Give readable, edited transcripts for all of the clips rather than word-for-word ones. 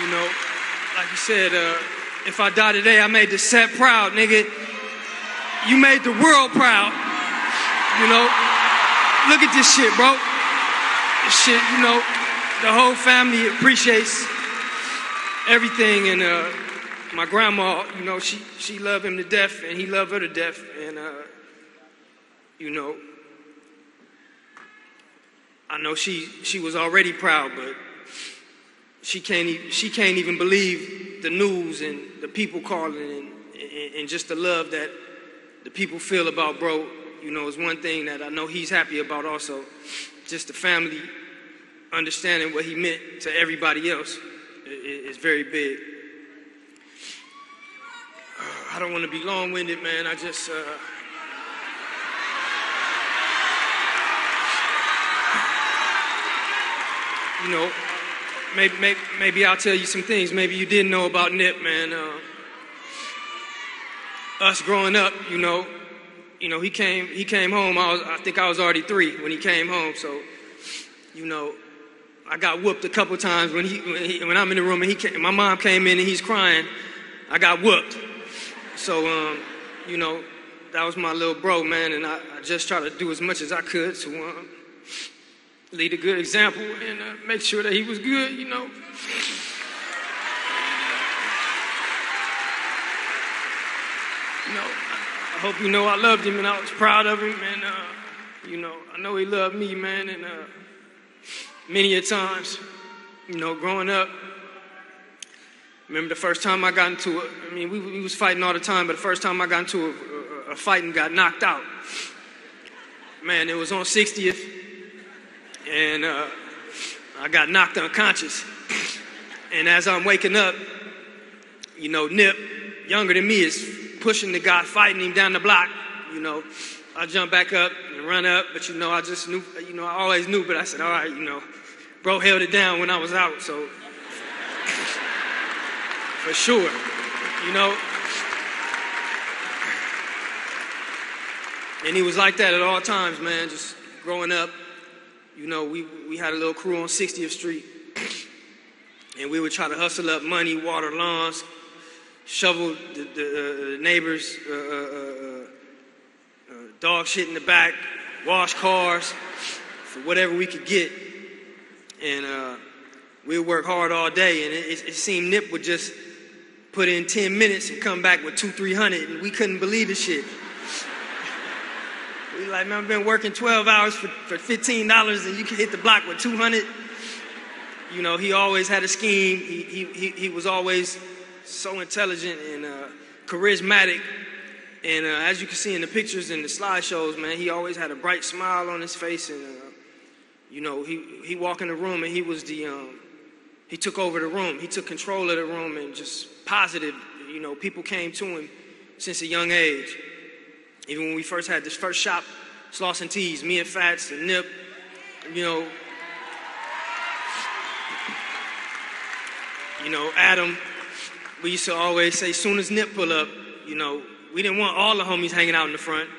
You know, like you said, if I die today, I made the set proud, nigga. You made the world proud. You know, look at this shit, bro. This shit, you know, the whole family appreciates everything, and my grandma, you know, she loved him to death, and he loved her to death, and you know, I know she was already proud, but she can't even believe the news and the people calling and just the love that the people feel about bro. You know, is one thing that I know he's happy about also. Just the family understanding what he meant to everybody else is very big. I don't want to be long-winded, man. I just, you know, maybe I'll tell you some things maybe you didn't know about Nip, man. Us growing up, you know, he came home. I think I was already 3 when he came home. So, you know, I got whooped a couple times when I'm in the room and my mom came in and he's crying. I got whooped. So, you know, that was my little bro, man, and I just try to do as much as I could to lead a good example and make sure that he was good, you know. You know, I hope you know I loved him and I was proud of him, and you know, I know he loved me, man, and many a times, you know, growing up, remember the first time I got into it, I mean, we was fighting all the time, but the first time I got into a fight and got knocked out, man, it was on 60th, and I got knocked unconscious, and as I'm waking up, you know, Nip, younger than me, is pushing the guy, fighting him down the block. You know, I jump back up and run up, but you know, I just knew, you know, I always knew, but I said, all right, you know, bro held it down when I was out, so for sure, you know. And he was like that at all times, man, just growing up. You know, we had a little crew on 60th Street, and we would try to hustle up money, water lawns, shovel the neighbors' dog shit in the back, wash cars, for whatever we could get. And we would work hard all day, and it seemed Nip would just put in 10 minutes and come back with $200-300, and we couldn't believe the shit. We like, man, I've been working 12 hours for $15, and you can hit the block with $200. You know, he always had a scheme. He was always so intelligent and charismatic, and as you can see in the pictures and the slideshows, man, he always had a bright smile on his face, and you know, he walked in the room and he was he took over the room, he took control of the room, and just positive, you know, people came to him since a young age. Even when we first had this first shop, Sloss and Tees, me and Fats and Nip, you know, Adam. We used to always say, soon as Nip pull up, you know, we didn't want all the homies hanging out in the front.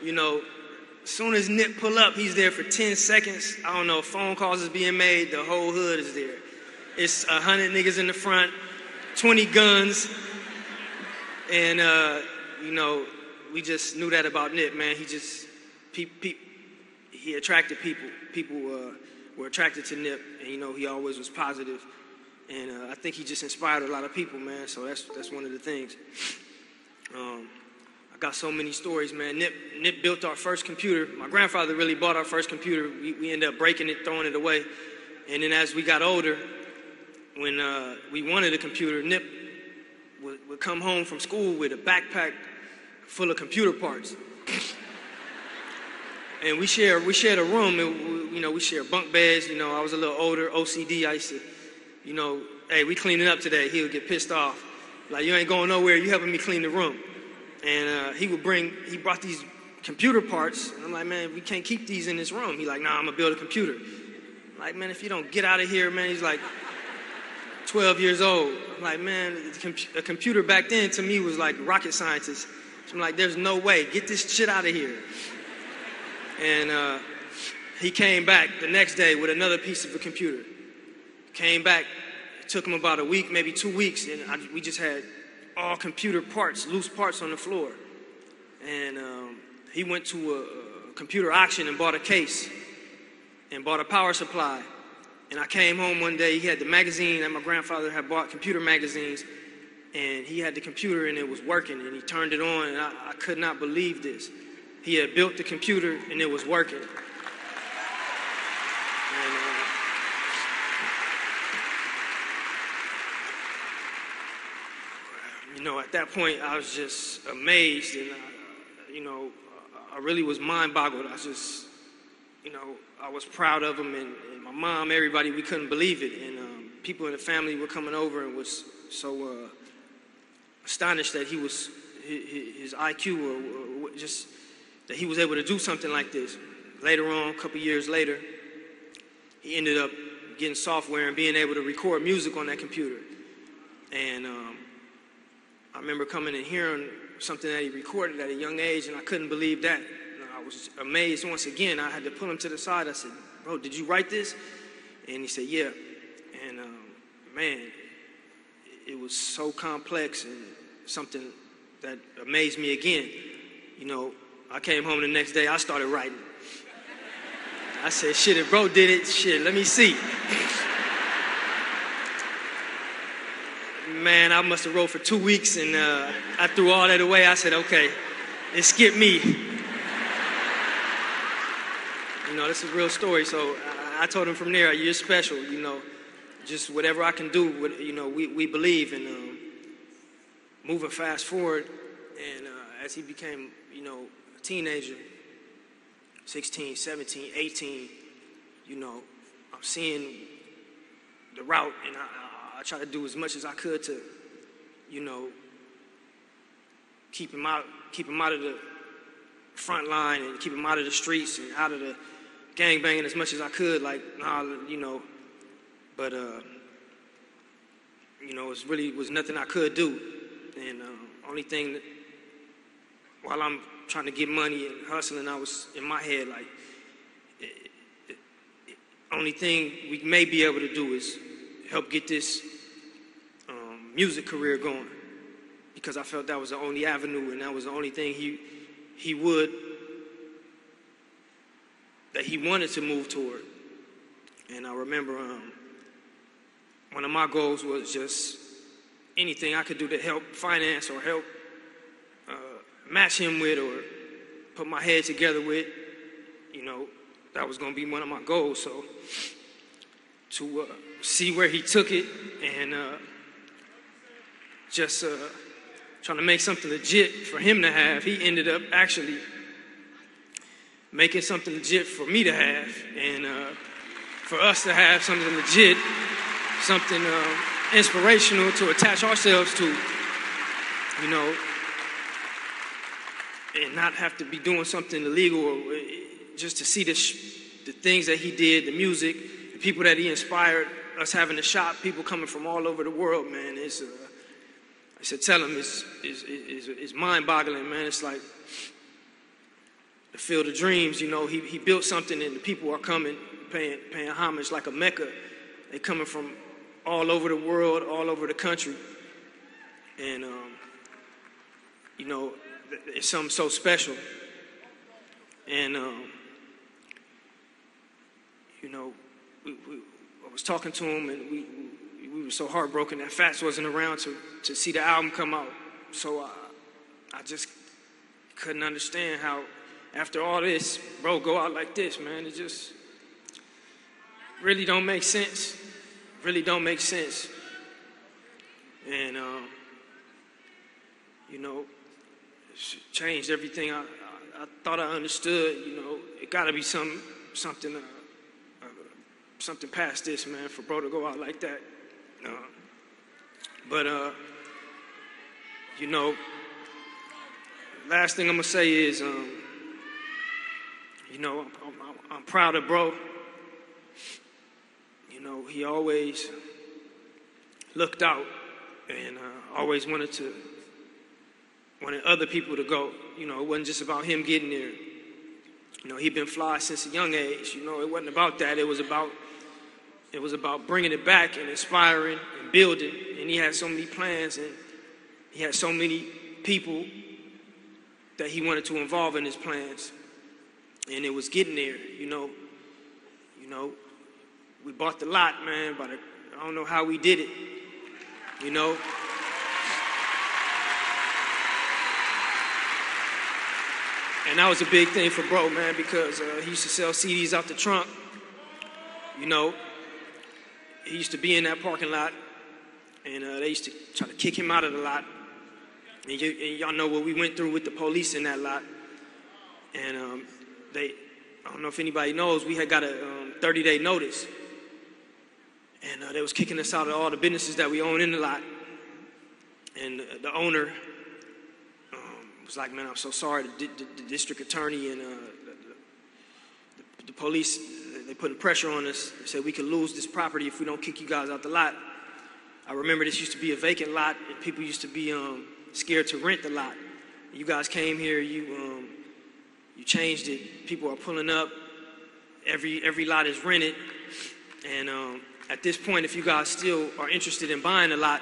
You know, soon as Nip pull up, he's there for 10 seconds. I don't know, phone calls is being made, the whole hood is there. It's 100 niggas in the front, 20 guns, and, you know, we just knew that about Nip, man. He just, he attracted people. People were attracted to Nip, and, you know, he always was positive. And I think he just inspired a lot of people, man. So that's one of the things. I got so many stories, man. Nip built our first computer. My grandfather really bought our first computer. We ended up breaking it, throwing it away. And then as we got older, when we wanted a computer, Nip would come home from school with a backpack full of computer parts. And we shared a room. And you know, we shared bunk beds. You know, I was a little older, OCD. I used to, you know, hey, we cleaning up today. He would get pissed off. Like, you ain't going nowhere. You helping me clean the room. And he brought these computer parts. And I'm like, man, we can't keep these in this room. He's like, nah, I'm going to build a computer. I'm like, man, if you don't get out of here, man. He's like 12 years old. I'm like, man, a computer back then to me was like rocket scientist. So I'm like, there's no way. Get this shit out of here. And he came back the next day with another piece of a computer. Came back took him about a week, maybe 2 weeks, and we just had all computer parts, loose parts on the floor. And he went to a computer auction and bought a case and bought a power supply. And I came home one day, he had the magazine that my grandfather had bought, computer magazines, and he had the computer and it was working, and he turned it on, and I could not believe this. He had built the computer and it was working. And, at that point, I was just amazed, and, I really was mind-boggled. I just, I was proud of him, and my mom, everybody, we couldn't believe it. And people in the family were coming over and was so astonished that his IQ, or just that he was able to do something like this. Later on, a couple years later, he ended up getting software and being able to record music on that computer. And I remember coming and hearing something that he recorded at a young age, and I couldn't believe that. I was amazed once again. I had to pull him to the side. I said, "Bro, did you write this?" And he said, "Yeah." And man, it was so complex and something that amazed me again. I came home the next day, I started writing. I said, "Shit, if bro did it, shit, let me see." Man, I must have wrote for 2 weeks, and I threw all that away. I said, "Okay, it skipped me." This is a real story. So I told him from there, "You're special, just whatever I can do, we believe." And moving fast forward, and as he became, a teenager, 16, 17, 18, I'm seeing the route, and I try to do as much as I could to, keep him out of the front line and keep him out of the streets and out of the gangbanging as much as I could. But it really was nothing I could do. And only thing that, while I'm trying to get money and hustling, I was in my head like, only thing we may be able to do is help get this music career going, because I felt that was the only avenue, and that was the only thing he wanted to move toward. And I remember one of my goals was just anything I could do to help finance or help match him with, or put my head together with, that was going to be one of my goals. So to see where he took it, and just trying to make something legit for him to have, he ended up actually making something legit for me to have, and for us to have something legit, something inspirational to attach ourselves to, and not have to be doing something illegal, or just to see the things that he did, the music, the people that he inspired, us having the shop, people coming from all over the world, man. I said, tell him it's mind-boggling, man. It's like the Field of Dreams, he built something, and the people are coming, paying homage like a Mecca. They coming from all over the world, all over the country. And, it's something so special. And, I was talking to him, and we were so heartbroken that Fats wasn't around to see the album come out. So I just couldn't understand how, after all this, bro, go out like this, man. It just really don't make sense. Really don't make sense. And, it's changed everything I thought I understood. It got to be something past this, man, for bro to go out like that. Last thing I'm going to say is, I'm proud of bro. He always looked out, and always wanted other people to go. It wasn't just about him getting there. He'd been fly since a young age. It wasn't about that. It was about bringing it back and inspiring and building, and he had so many plans, and he had so many people that he wanted to involve in his plans, and it was getting there. We bought the lot, man, but I don't know how we did it, And that was a big thing for bro, man, because he used to sell CDs out the trunk. He used to be in that parking lot, and they used to try to kick him out of the lot. And y'all know what we went through with the police in that lot. And I don't know if anybody knows, we had got a 30-day notice. And they was kicking us out of all the businesses that we own in the lot. And the owner was like, man, I'm so sorry. The district attorney and the police, they putting pressure on us. They said we could lose this property if we don't kick you guys out the lot. I remember this used to be a vacant lot, and people used to be scared to rent the lot. You guys came here, you changed it. People are pulling up. Every lot is rented. And at this point, if you guys still are interested in buying a lot,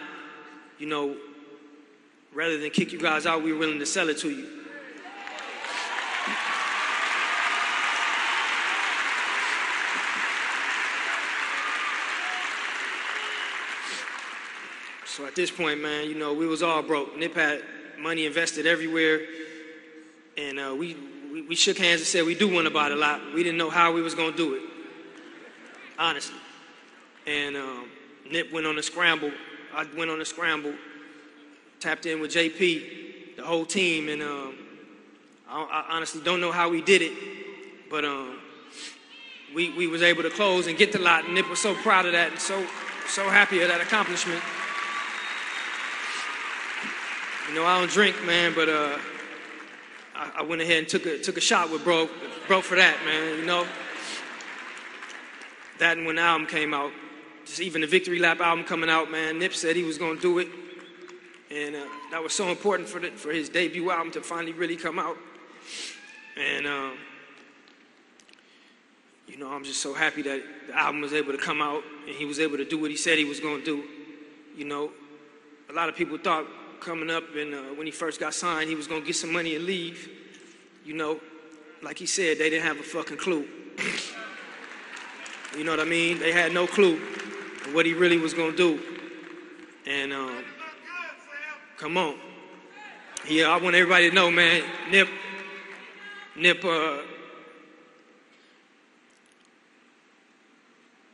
rather than kick you guys out, we're willing to sell it to you. So at this point, man, we was all broke. Nip had money invested everywhere, and we shook hands and said we do want to buy the lot. We didn't know how we was gonna do it, honestly. And Nip went on a scramble. I went on a scramble. Tapped in with JP, the whole team, and I honestly don't know how we did it, but we was able to close and get the lot, and Nip was so proud of that and so happy of that accomplishment. I don't drink, man, but I went ahead and took a shot with bro for that, man. That and when the album came out, just even the Victory Lap album coming out, man, Nip said he was gonna do it. And that was so important for his debut album to finally really come out. And, I'm just so happy that the album was able to come out and he was able to do what he said he was going to do. A lot of people thought coming up and when he first got signed, he was going to get some money and leave. Like he said, they didn't have a fucking clue. You know what I mean? They had no clue of what he really was going to do. And, come on. Yeah, I want everybody to know, man, Nip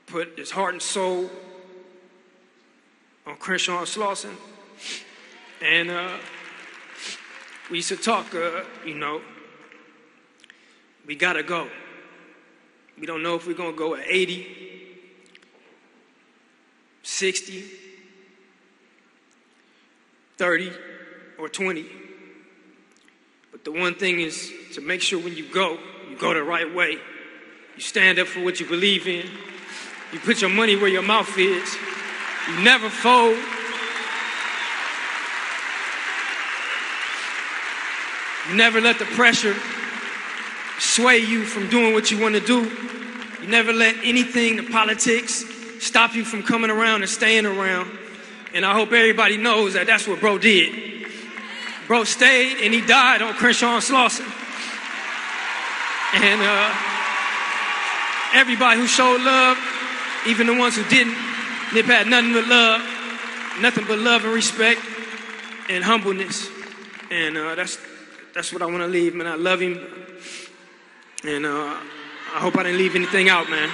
put his heart and soul on Crenshaw and Slauson. And we used to talk, we gotta go. We don't know if we're gonna go at 80, 60, 30 or 20. But the one thing is to make sure when you go the right way. You stand up for what you believe in. You put your money where your mouth is. You never fold. You never let the pressure sway you from doing what you want to do. You never let anything, the politics, stop you from coming around and staying around. And I hope everybody knows that that's what bro did. Bro stayed and he died on Crenshaw and Slauson. And everybody who showed love, even the ones who didn't, Nip had nothing but love and respect and humbleness. And that's what I want to leave, man. I love him. And I hope I didn't leave anything out, man.